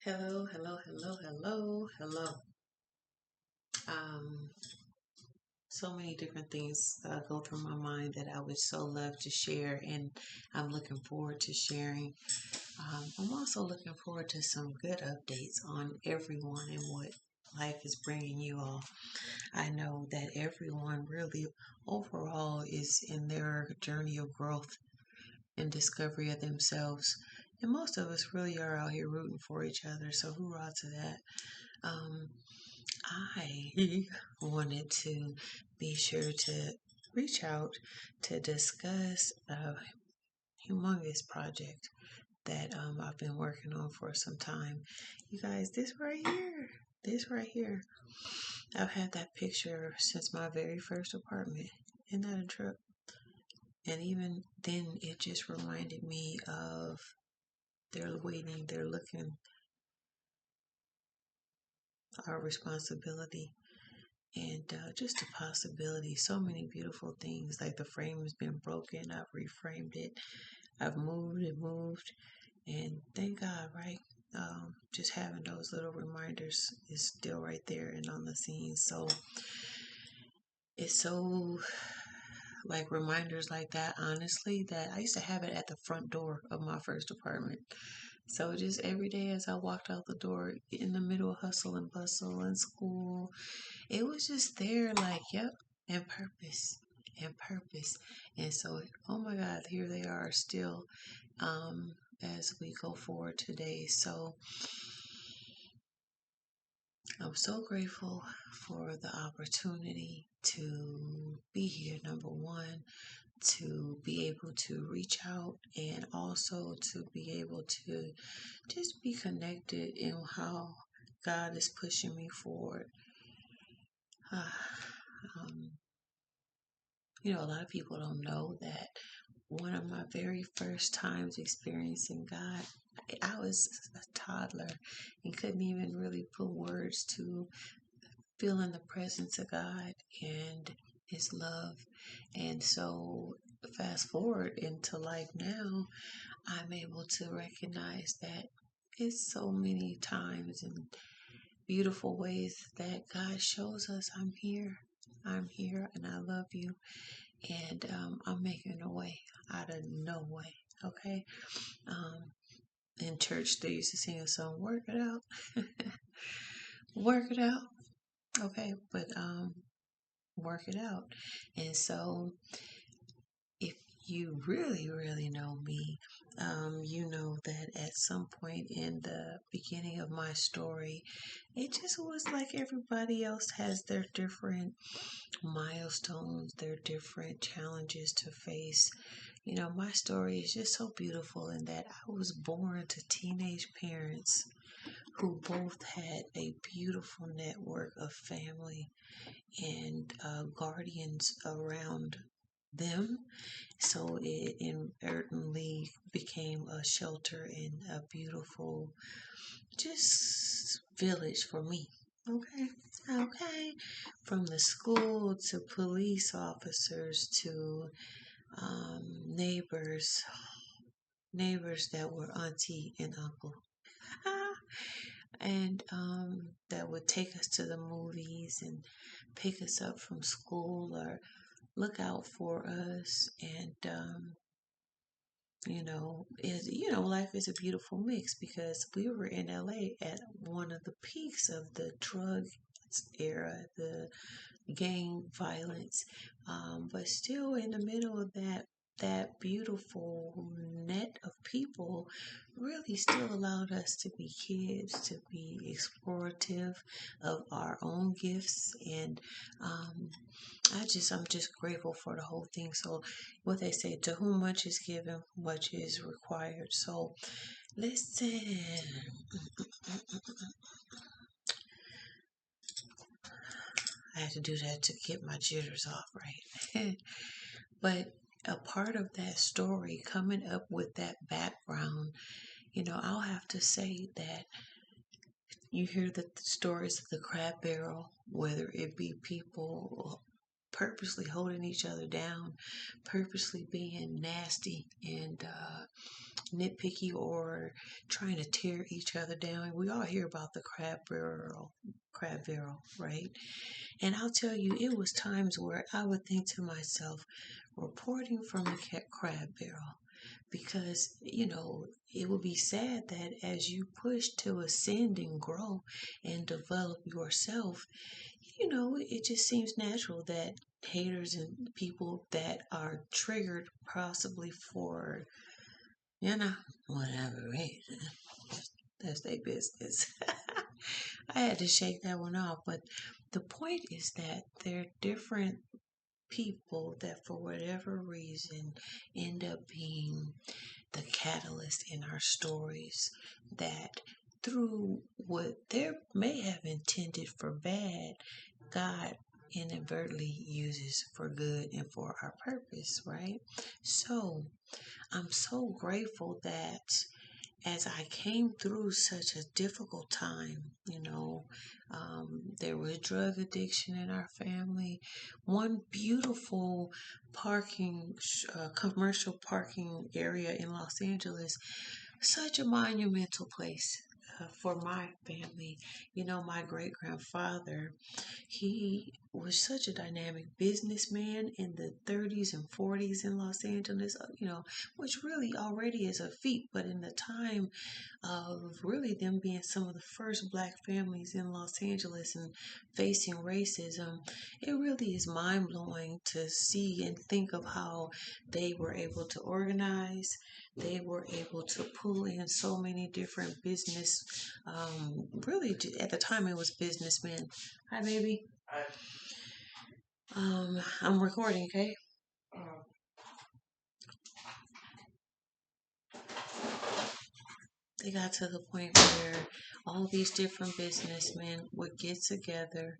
Hello, hello, hello, hello, hello. Um, so many different things go through my mind that I would so love to share, and I'm looking forward to sharing. I'm also looking forward to some good updates on everyone and what life is bringing you all. I know that everyone really overall is in their journey of growth and discovery of themselves. And most of us really are out here rooting for each other. So hoorah to that. Um, I wanted to be sure to reach out to discuss a humongous project that I've been working on for some time. You guys, this right here, I've had that picture since my very first apartment. Isn't that a trip? And even then, it just reminded me of they're waiting, they're looking, our responsibility and just a possibility. So many beautiful things. Like the frame has been broken, I've reframed it, I've moved it, moved, and thank God, right? Just having those little reminders is still right there and on the scene. So it's so like reminders like that, honestly, that I used to have it at the front door of my first apartment. So just every day as I walked out the door in the middle of hustle and bustle and school, it was just there, like, yep, and purpose, and purpose. And so, oh my God, here they are still as we go forward today. So, I'm so grateful for the opportunity to be here, number one, to be able to reach out and also to be able to just be connected in how God is pushing me forward. um, a lot of people don't know that one of my very first times experiencing God, I was a toddler and couldn't even really put words to feeling the presence of God and His love. And so, fast forward into life now, I'm able to recognize that it's so many times in beautiful ways that God shows us, I'm here, and I love you, and I'm making a way out of no way. Okay. Um, in church, they used to sing a song, "Work it out, work it out." Okay, but work it out. And so, if you really, really know me, you know that at some point in the beginning of my story, it just was like everybody else has their different milestones, their different challenges to face. My story is just so beautiful in that I was born to teenage parents who both had a beautiful network of family and guardians around them. So it inadvertently became a shelter and a beautiful just village for me. Okay. Okay. From the school to police officers to neighbors, neighbors that were auntie and uncle. And that would take us to the movies and pick us up from school or look out for us. And life is a beautiful mix because we were in LA at one of the peaks of the drug era, the gang violence, but still in the middle of that beautiful net of people really still allowed us to be kids, to be explorative of our own gifts. And I'm just grateful for the whole thing. So what they say, to whom much is given, much is required. So listen, I had to do that to get my jitters off, right? But a part of that story, coming up with that background, I'll have to say that you hear the stories of the crab barrel, whether it be people purposely holding each other down, purposely being nasty and nitpicky or trying to tear each other down. We all hear about the crab barrel, right? And I'll tell you, it was times where I would think to myself, reporting from a crab barrel, because it would be sad that as you push to ascend and grow and develop yourself, it just seems natural that haters and people that are triggered possibly for whatever reason, that's their business. I had to shake that one off, but the point is that they're different people that for whatever reason end up being the catalyst in our stories, that through what they may have intended for bad, God inadvertently uses for good and for our purpose, right? So I'm so grateful that as I came through such a difficult time, there was drug addiction in our family. One beautiful commercial parking area in Los Angeles, such a monumental place. For my family, my great grandfather, he was such a dynamic businessman in the 30s and 40s in Los Angeles, which really already is a feat, but in the time of really them being some of the first black families in Los Angeles and facing racism, it really is mind blowing to see and think of how they were able to organize. They were able to pull in so many different business, really at the time it was businessmen. Hi, baby. I'm recording, okay? They got to the point where all these different businessmen would get together,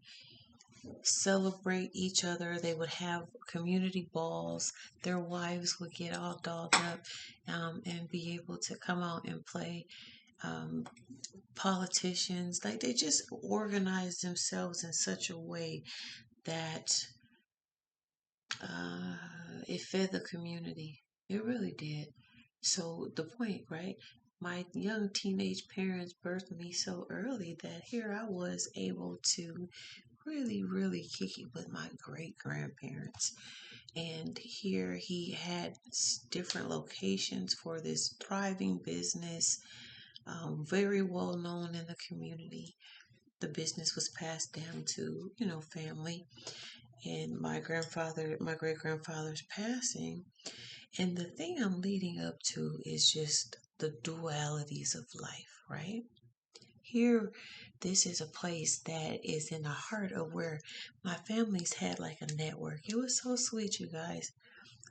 celebrate each other. They would have community balls. Their wives would get all dolled up, and be able to come out and play um, politicians. Like they just organized themselves in such a way that it fed the community. It really did. So the point, right? My young teenage parents birthed me so early that here I was able to really, really kick it with my great grandparents. And here he had different locations for this thriving business, very well known in the community. The business was passed down to, family. And my great grandfather's passing. And the thing I'm leading up to is just the dualities of life, right? Here, this is a place that is in the heart of where my family's had like a network. It was so sweet, you guys.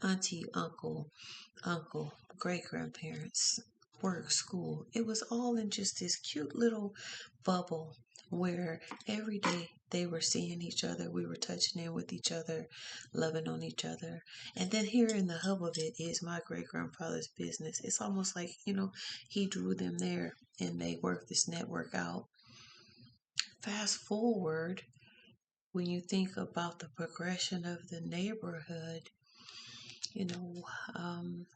Auntie, uncle, great grandparents, work, school. It was all in just this cute little bubble where every day they were seeing each other, we were touching in with each other, loving on each other. And then here in the hub of it is my great grandfather's business. It's almost like, he drew them there and they worked this network out. Fast forward, when you think about the progression of the neighborhood, you know, um,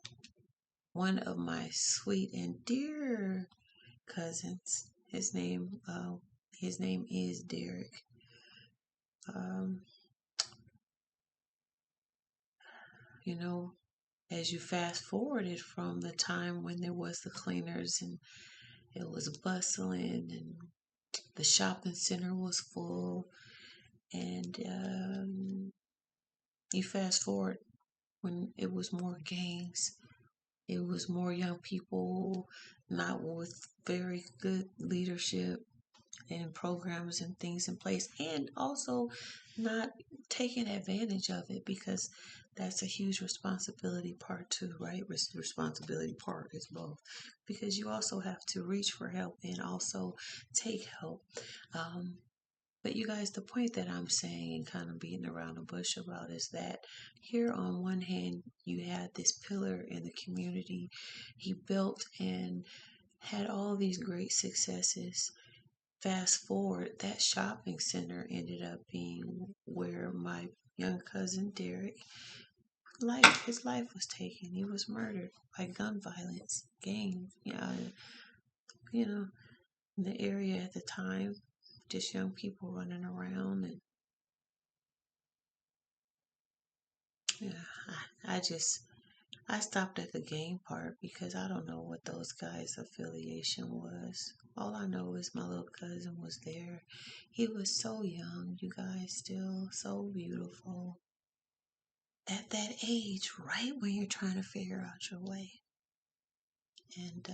one of my sweet and dear cousins, his name is Derek. Um, you know, as you fast forwarded from the time when there was the cleaners and it was bustling and the shopping center was full, and you fast forward when it was more gangs, it was more young people not with very good leadership and programs and things in place, and also not taking advantage of it, because that's a huge responsibility part too, right? Responsibility part is both, because you also have to reach for help and also take help. um, but you guys, the point that I'm saying and kind of beating around the bush about is that here on one hand, you had this pillar in the community. He built and had all these great successes. Fast forward, that shopping center ended up being where my young cousin Derek, his life was taken. He was murdered by gun violence, gang, you know, in the area at the time, just young people running around. And yeah, I stopped at the gang part because I don't know what those guys' affiliation was. All I know is my little cousin was there. He was so young, you guys, still so beautiful. At that age, right when you're trying to figure out your way. And,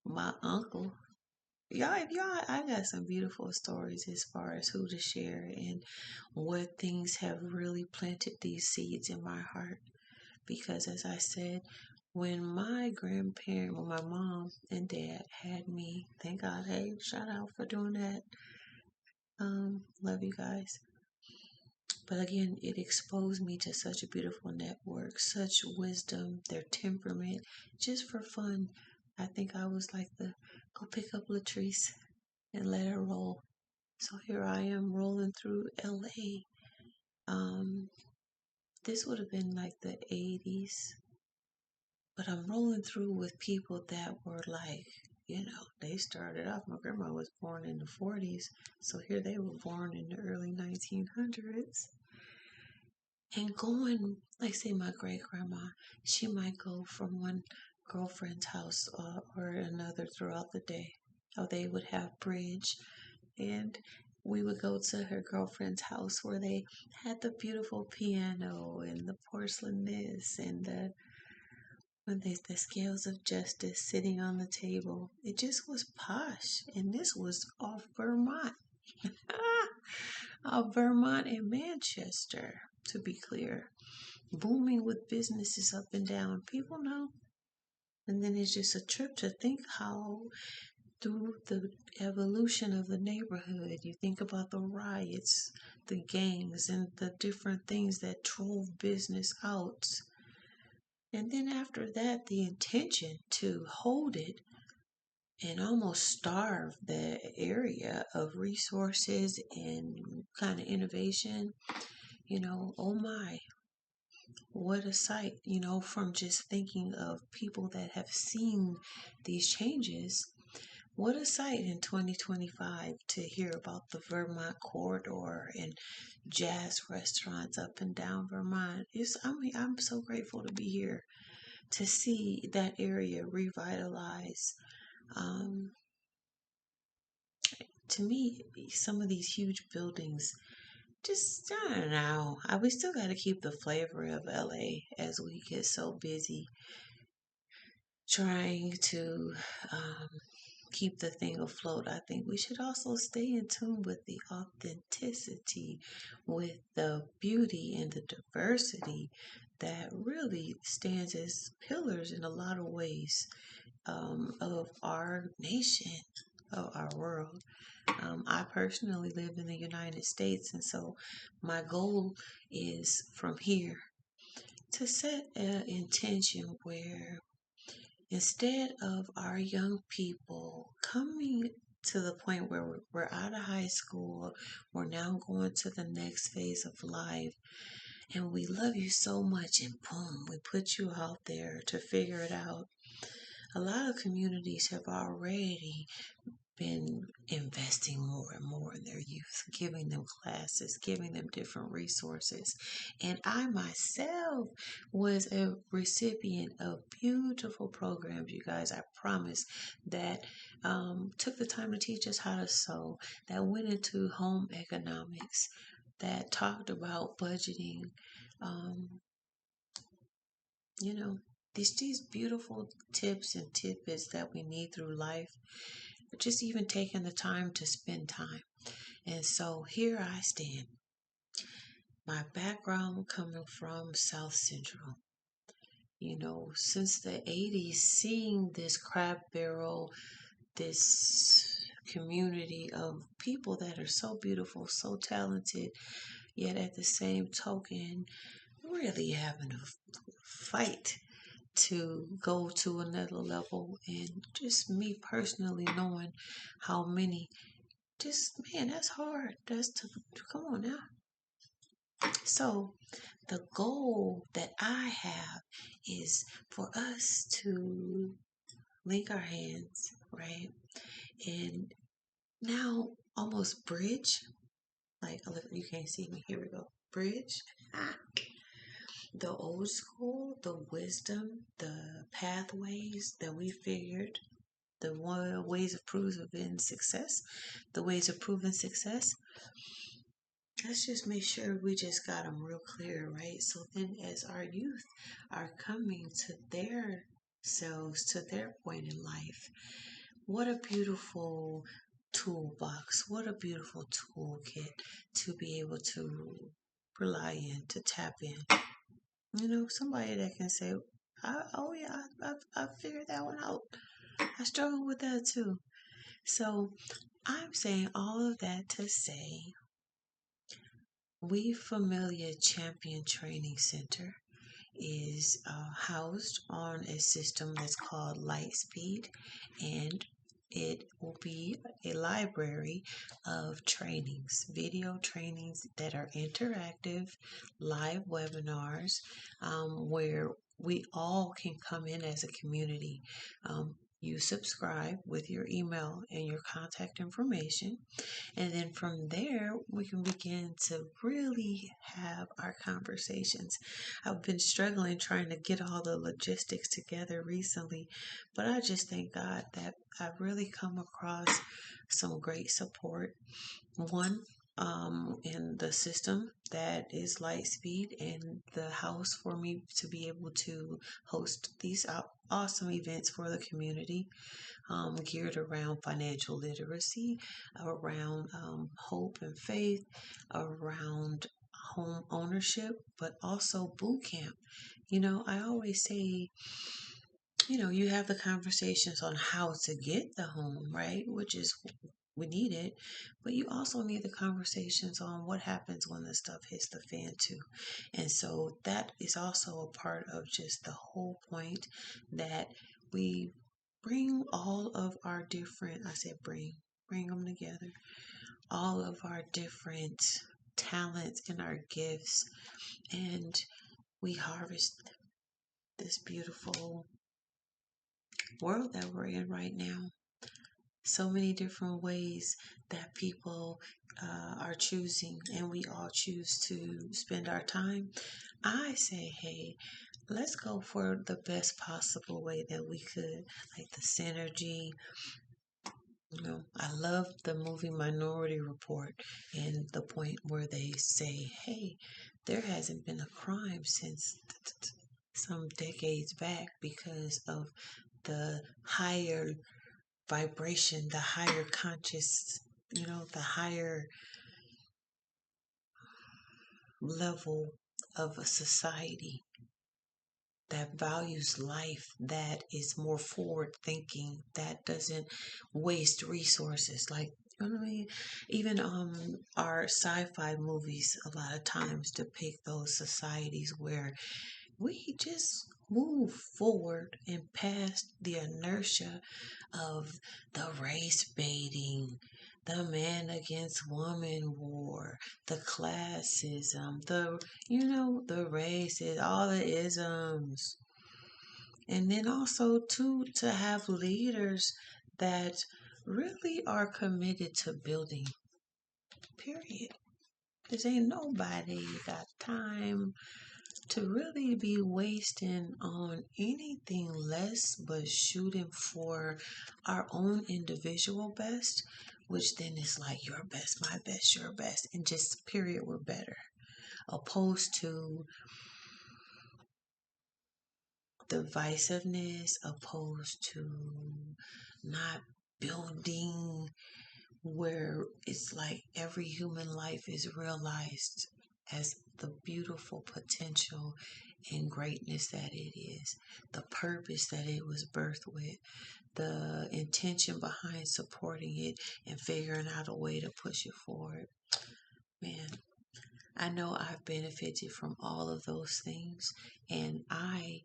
my uncle, I got some beautiful stories as far as who to share and what things have really planted these seeds in my heart. Because as I said, when my mom and dad had me, thank God, hey, shout out for doing that. Love you guys. But again, it exposed me to such a beautiful network, such wisdom, their temperament, just for fun. I think I was like go pick up Latrice and let her roll. So here I am rolling through LA. Um, this would have been like the 80s, but I'm rolling through with people that were like, they started off. My grandma was born in the 40s, so here they were born in the early 1900s. And going, like say my great grandma, she might go from one girlfriend's house or another throughout the day. Or they would have bridge, and we would go to her girlfriend's house where they had the beautiful piano and the porcelain this and the scales of justice sitting on the table. It just was posh, and this was off Vermont. Vermont and Manchester, to be clear, booming with businesses up and down. People know. And then it's just a trip to think how, through the evolution of the neighborhood, you think about the riots, the gangs, and the different things that drove business out. And then after that, the intention to hold it and almost starve the area of resources and kind of innovation. Oh my, what a sight, from just thinking of people that have seen these changes. What a sight in 2025 to hear about the Vermont corridor and jazz restaurants up and down Vermont. I'm so grateful to be here to see that area revitalize. Um, to me, some of these huge buildings, just, I don't know. We still got to keep the flavor of LA as we get so busy trying to keep the thing afloat. I think we should also stay in tune with the authenticity, with the beauty and the diversity that really stands as pillars in a lot of ways of our nation, of our world. I personally live in the United States, and so my goal is from here to set an intention where instead of our young people coming to the point where we're out of high school, we're now going to the next phase of life, and we love you so much, and boom, we put you out there to figure it out. A lot of communities have already been investing more and more in their youth, giving them classes, giving them different resources. And I myself was a recipient of beautiful programs, you guys. I promise that took the time to teach us how to sew, that went into home economics, that talked about budgeting. Um, you know, these beautiful tips and tidbits that we need through life, just even taking the time to spend time. And so here I stand. My background coming from South Central. Since the 80s, seeing this crab barrel, this community of people that are so beautiful, so talented, yet at the same token, really having to fight to go to another level. And just me personally knowing how many, just man, that's hard. Come on now. So the goal that I have is for us to link our hands, right? And now almost bridge, like you can't see me, here we go. Bridge. Ah. The old school, the wisdom, the pathways that we figured, the ways of proving success, the ways of proving success. Let's just make sure we just got them real clear, right? So then, as our youth are coming to their selves, to their point in life, what a beautiful toolbox, what a beautiful toolkit to be able to rely in, to tap in. Somebody that can say, "Oh yeah, I figured that one out. I struggled with that too." So I'm saying all of that to say, we Familia Champion Training Center is housed on a system that's called Lightspeed, and it will be a library of trainings, video trainings that are interactive, live webinars, where we all can come in as a community. You subscribe with your email and your contact information, and then from there, we can begin to really have our conversations. I've been struggling trying to get all the logistics together recently, but I just thank God that I've really come across some great support. One, in the system that is Lightspeed, and the house for me to be able to host these awesome events for the community, geared around financial literacy, around hope and faith, around home ownership, but also boot camp. I always say, you have the conversations on how to get the home, right? Which is, we need it, but you also need the conversations on what happens when the stuff hits the fan too. And so that is also a part of just the whole point, that we bring all of our different, I said bring them together, all of our different talents and our gifts, and we harvest this beautiful world that we're in right now. So many different ways that people are choosing, and we all choose to spend our time. I say, hey, let's go for the best possible way that we could, like the synergy. I love the movie Minority Report, and the point where they say, hey, there hasn't been a crime since some decades back because of the higher vibration, the higher conscious, the higher level of a society that values life, that is more forward thinking, that doesn't waste resources. Like, you know what I mean? Even our sci-fi movies a lot of times depict those societies where we just move forward and past the inertia of the race baiting, the man against woman war, the classism, the races, all the isms. And then also to have leaders that really are committed to building, period. Because ain't nobody got time to really be wasting on anything less but shooting for our own individual best, which then is like your best, my best, your best, and just period, we're better. Opposed to divisiveness, opposed to not building, where it's like every human life is realized as the beautiful potential and greatness that it is, the purpose that it was birthed with, the intention behind supporting it and figuring out a way to push it forward. Man, I know I've benefited from all of those things, and I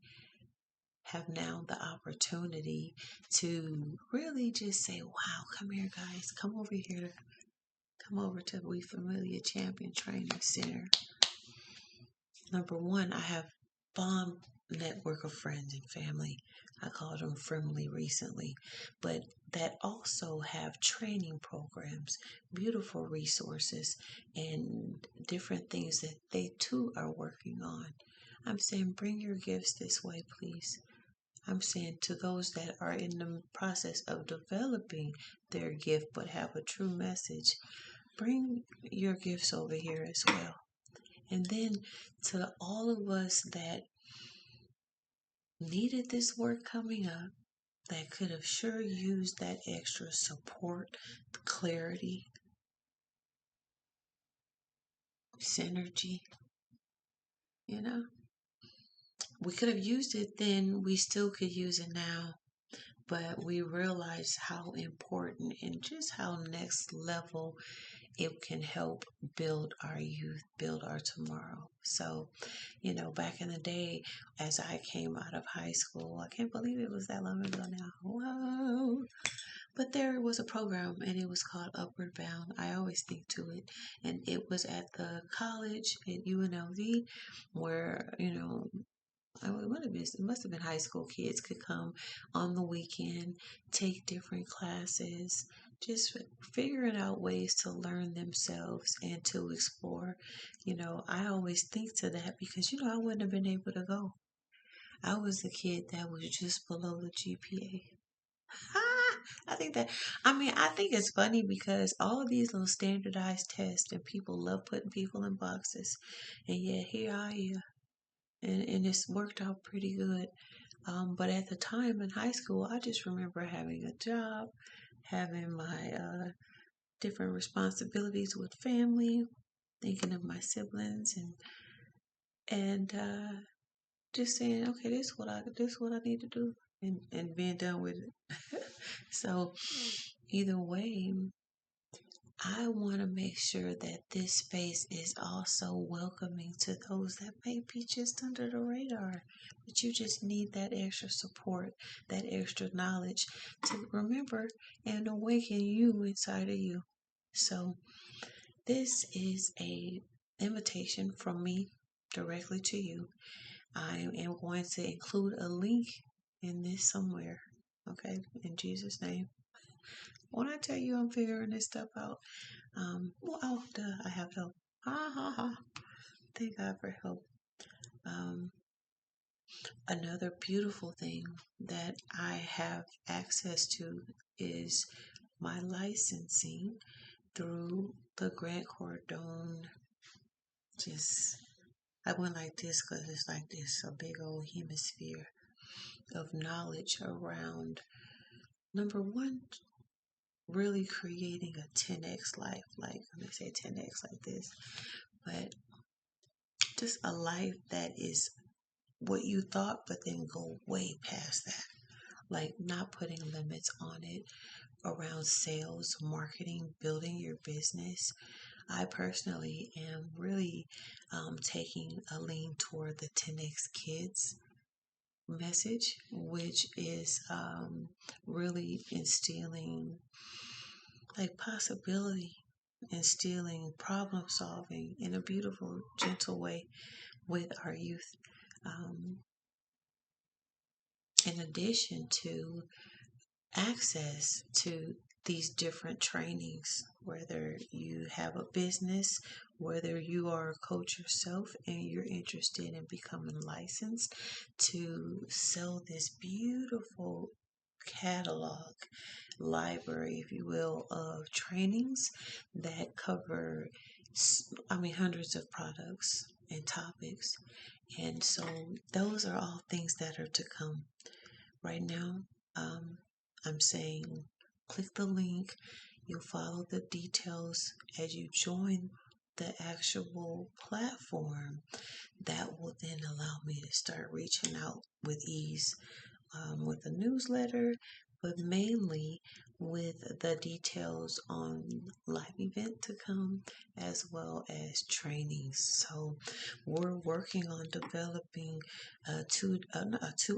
have now the opportunity to really just say, wow, come here, guys, come over here. Come over to We Familia Champion Training Center. Number one, I have bomb network of friends and family. I called them friendly recently, but that also have training programs, beautiful resources, and different things that they too are working on. I'm saying bring your gifts this way, please. I'm saying to those that are in the process of developing their gift but have a true message, bring your gifts over here as well. And then to all of us that needed this work coming up, that could have sure used that extra support, clarity, synergy, you know, we could have used it then, we still could use it now. But we realize how important and just how next level it can help build our youth, build our tomorrow. So, back in the day, as I came out of high school, I can't believe it was that long ago now. Whoa. But there was a program and it was called Upward Bound. I always think to it. And it was at the college at UNLV where, it must have been high school kids could come on the weekend, take different classes, just figuring out ways to learn themselves and to explore. I always think to that because, I wouldn't have been able to go. I was the kid that was just below the GPA. I think it's funny because all of these little standardized tests and people love putting people in boxes. And yet here I am. And it's worked out pretty good. But at the time in high school, I just remember having a job, having my different responsibilities with family, thinking of my siblings, and just saying, okay, this is what I need to do, and being done with it. So either way, I want to make sure that this space is also welcoming to those that may be just under the radar, but you just need that extra support, that extra knowledge to remember and awaken you inside of you. So this is a invitation from me directly to you. I am going to include a link in this somewhere. Okay, in Jesus' name. When I tell you I'm figuring this stuff out, I have help. Ha ha ha. Thank God for help. Um, Another beautiful thing that I have access to is my licensing through the Grant Cardone. Just, I went like this because it's like this a big old hemisphere of knowledge around number one, really creating a 10x life. Like, when they say 10x like this, but just a life that is what you thought, but then go way past that. Like not putting limits on it around sales, marketing, building your business. I personally am really taking a lean toward the 10x kids message, which is really instilling like possibility, instilling problem solving in a beautiful, gentle way with our youth. Um, in addition to access to these different trainings, whether you have a business, whether you are a coach yourself and you're interested in becoming licensed to sell this beautiful catalog, library, if you will, of trainings that cover, hundreds of products and topics. And so those are all things that are to come. Right now, um, I'm saying click the link. You'll follow the details as you join the actual platform. That will then allow me to start reaching out with ease with a newsletter, but mainly with the details on live event to come as well as trainings. So we're working on developing a 2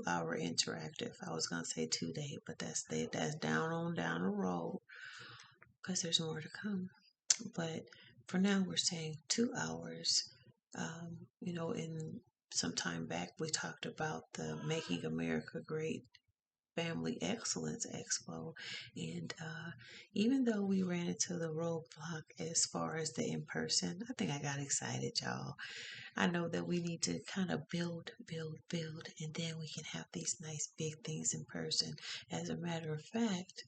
hour interactive. I was gonna say 2 day, but that's down the road because there's more to come. But for now, we're saying 2 hours In some time back, we talked about the Making America Great Family Excellence Expo. And even though we ran into the roadblock as far as the in person, I think I got excited, y'all. I know that we need to kind of build, build, build, and then we can have these nice big things in person. As a matter of fact,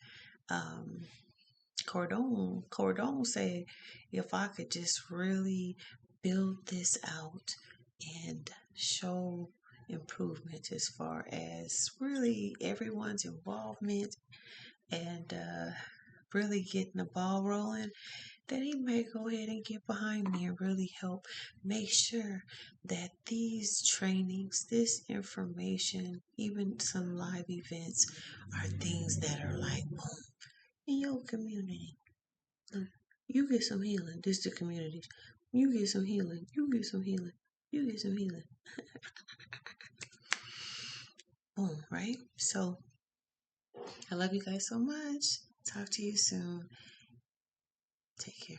um, Cordone said if I could just really build this out and show improvement as far as really everyone's involvement and really getting the ball rolling, that he may go ahead and get behind me and really help make sure that these trainings, this information, even some live events are things that are like boom in your community. Look, you get some healing. This is the community. You get some healing. You get some healing. You get some healing. Boom, right? So I love you guys so much. Talk to you soon. Take care.